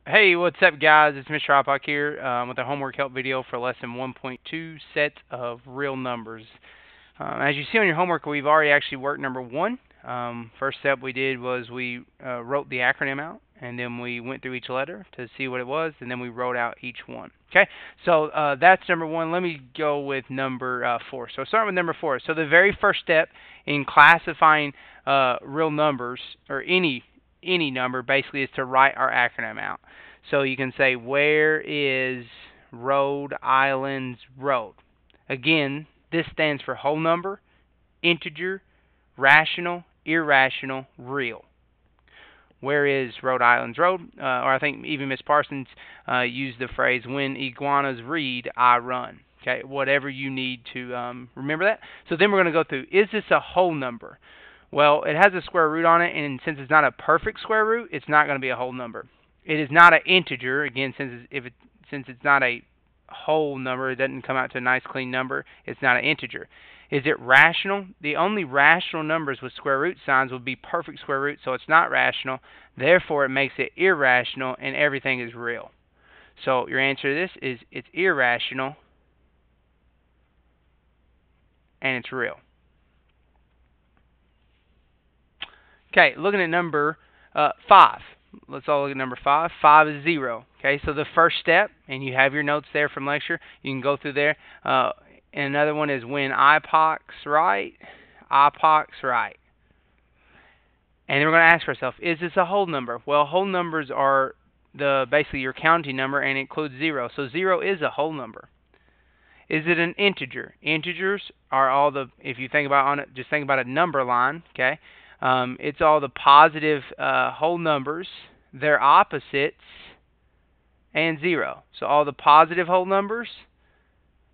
Hey, what's up, guys? It's Mr. Opak here with a homework help video for lesson 1.2, sets of real numbers. As you see on your homework, we've already actually worked number one. First step we did was we wrote the acronym out, and then we went through each letter to see what it was, and then we wrote out each one. Okay, so that's number one. Let me go with number four. So starting with number four. So the very first step in classifying real numbers, or any number, basically is to write our acronym out. So you can say, where is Rhode Island's road? Again, this stands for whole number, integer, rational, irrational, real. Where is Rhode Island's road? Or I think even Miss Parsons used the phrase, when iguanas read, I run. Okay, whatever you need to remember that. So then we're going to go through, is this a whole number? Well, it has a square root on it, and since it's not a perfect square root, it's not going to be a whole number. It is not an integer, again, since it's not a whole number, it doesn't come out to a nice clean number, it's not an integer. Is it rational? The only rational numbers with square root signs would be perfect square root, so it's not rational. Therefore, it makes it irrational, and everything is real. So your answer to this is it's irrational, and it's real. Okay, looking at number 5. Let's all look at number 5. 5 is 0. Okay, so the first step, and you have your notes there from lecture, you can go through there. And another one is when IPOC's right, IPOC's right. And then we're going to ask ourselves, is this a whole number? Well, whole numbers are basically your counting number, and it includes 0. So 0 is a whole number. Is it an integer? Integers are all the, if you think about on it, just think about a number line, okay? It's all the positive whole numbers, their opposites, and 0. So all the positive whole numbers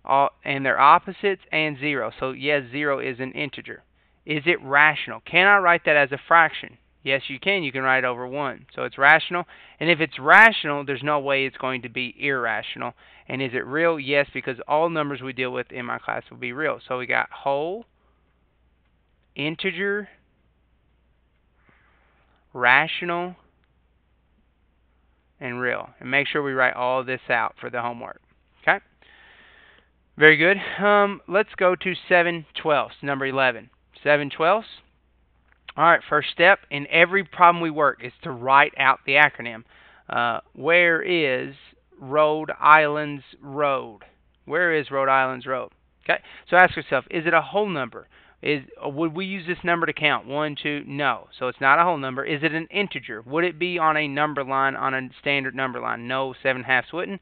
and their opposites and 0. So yes, 0 is an integer. Is it rational? Can I write that as a fraction? Yes, you can. You can write it over 1. So it's rational. And if it's rational, there's no way it's going to be irrational. And is it real? Yes, because all numbers we deal with in my class will be real. So we got whole, integer, rational, and real. And make sure we write all of this out for the homework. Okay? Very good. Let's go to 7/12, number 11. 7/12. All right, first step in every problem we work is to write out the acronym. Where is Rhode Island's road? Where is Rhode Island's road? Okay, so ask yourself, is it a whole number? Would we use this number to count? 1, 2? No. So it's not a whole number. Is it an integer? Would it be on a number line, on a standard number line? No, 7/2 wouldn't.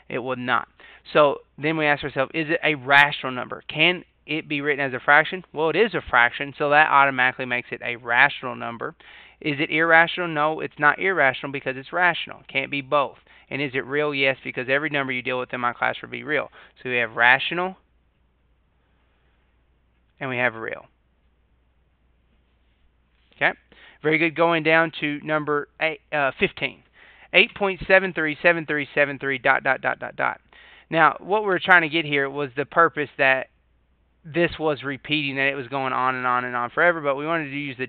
It would not. So then we ask ourselves, is it a rational number? Can it be written as a fraction? Well, it is a fraction, so that automatically makes it a rational number. Is it irrational? No, it's not irrational because it's rational. It can't be both. And is it real? Yes, because every number you deal with in my class will be real. So we have rational, and we have real. Okay, very good. Going down to number 15. 8.737373 ... Now, what we're trying to get here was the purpose that this was repeating, that it was going on and on and on forever, but we wanted to use the ...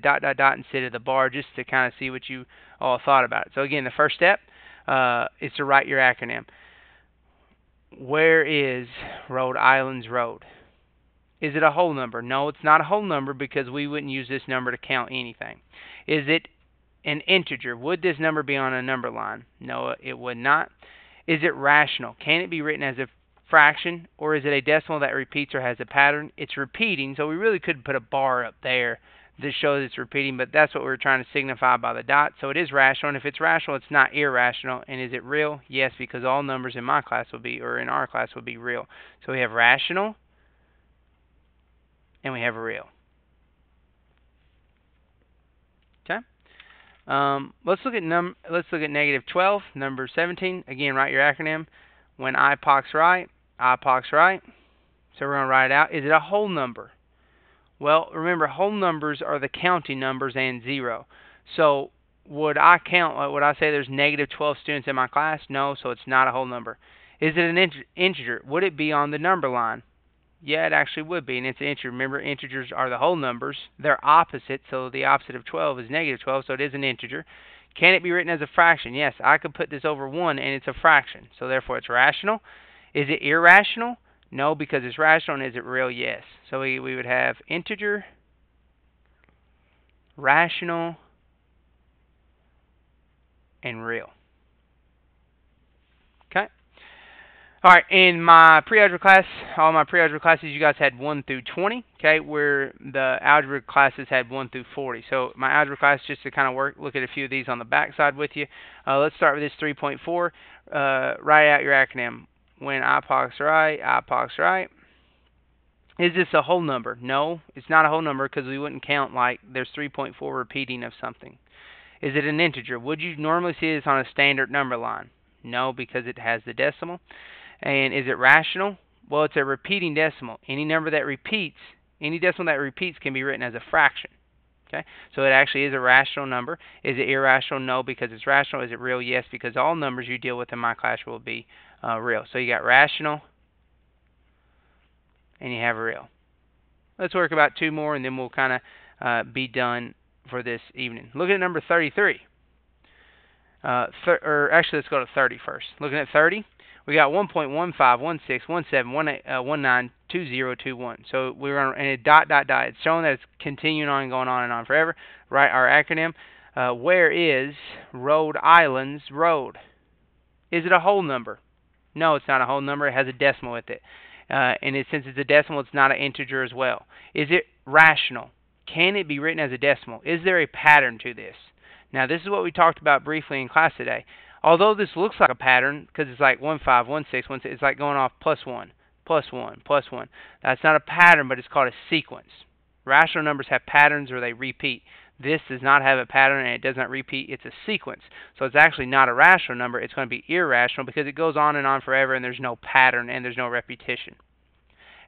instead of the bar just to kind of see what you all thought about it. So again, the first step is to write your acronym. Where is Rhode Island's road? Is it a whole number? No, it's not a whole number because we wouldn't use this number to count anything. Is it an integer? Would this number be on a number line? No, it would not. Is it rational? Can it be written as a fraction, or is it a decimal that repeats or has a pattern? It's repeating, so we really could put a bar up there that shows it's repeating, but that's what we're trying to signify by the dot. So it is rational, and if it's rational, it's not irrational. And is it real? Yes, because all numbers in my class will be, or in our class will be real. So we have rational, and we have real. Okay. Let's look at -12, number 17. Again, write your acronym. When IPOC's right, IPOC's right. So we're going to write it out. Is it a whole number? Well, remember, whole numbers are the counting numbers and 0. So would I count? Would I say there's -12 students in my class? No, so it's not a whole number. Is it an integer? Would it be on the number line? Yeah, it actually would be, and it's an integer. Remember, integers are the whole numbers. They're opposite, so the opposite of 12 is -12, so it is an integer. Can it be written as a fraction? Yes, I could put this over 1 and it's a fraction. So therefore it's rational. Is it irrational? No, because it's rational. And is it real? Yes. So we would have integer, rational, and real. Okay. All right, in my pre-algebra class, all my pre-algebra classes, you guys had 1 through 20, okay, where the algebra classes had 1 through 40. So my algebra class, just to kind of look at a few of these on the back side with you. Let's start with this 3.4. Write out your acronym. When IPOC's right. Is this a whole number? No, it's not a whole number because we wouldn't count like there's 3.4 repeating of something. Is it an integer? Would you normally see this on a standard number line? No, because it has the decimal. And is it rational? Well, it's a repeating decimal. Any number that repeats, any decimal that repeats can be written as a fraction. Okay, so it actually is a rational number. Is it irrational? No, because it's rational. Is it real? Yes, because all numbers you deal with in my class will be real. So you got rational, and you have real. Let's work about 2 more, and then we'll kind of be done for this evening. Look at number 33. Actually, let's go to 30 first. Looking at 30. We got 1.15161718192021. So we're on a dot. It's showing that it's continuing on and going on and on forever. Write our acronym. Where is Rhode Island's road? Is it a whole number? No, it's not a whole number. It has a decimal with it. Since it's a decimal, it's not an integer as well. Is it rational? Can it be written as a decimal? Is there a pattern to this? Now, this is what we talked about briefly in class today. Although this looks like a pattern, because it's like 1, 5, 1, 6, 1, 6, it's like going off +1, +1, +1. That's not a pattern, but it's called a sequence. Rational numbers have patterns or they repeat. This does not have a pattern and it does not repeat. It's a sequence. So it's actually not a rational number. It's going to be irrational because it goes on and on forever and there's no pattern and there's no repetition.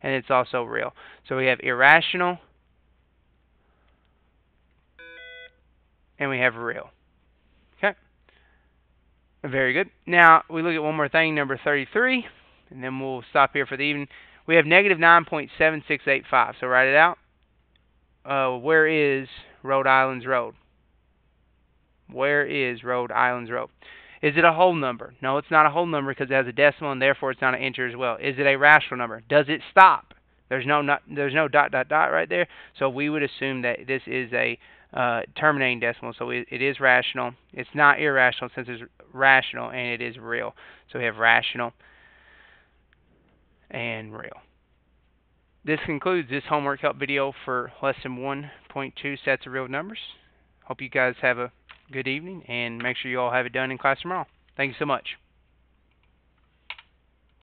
And it's also real. So we have irrational and we have real. Okay. Very good. Now, we look at one more thing, number 33, and then we'll stop here for the evening. We have negative 9.7685, so write it out. Where is Rhode Island's road? Where is Rhode Island's road? Is it a whole number? No, it's not a whole number because it has a decimal, and therefore it's not an integer as well. Is it a rational number? Does it stop? There's no dot right there, so we would assume that this is a terminating decimal, so it is rational. It's not irrational since it's rational, and it is real. So we have rational and real. This concludes this homework help video for lesson 1.2, sets of real numbers. Hope you guys have a good evening, and make sure you all have it done in class tomorrow. Thank you so much.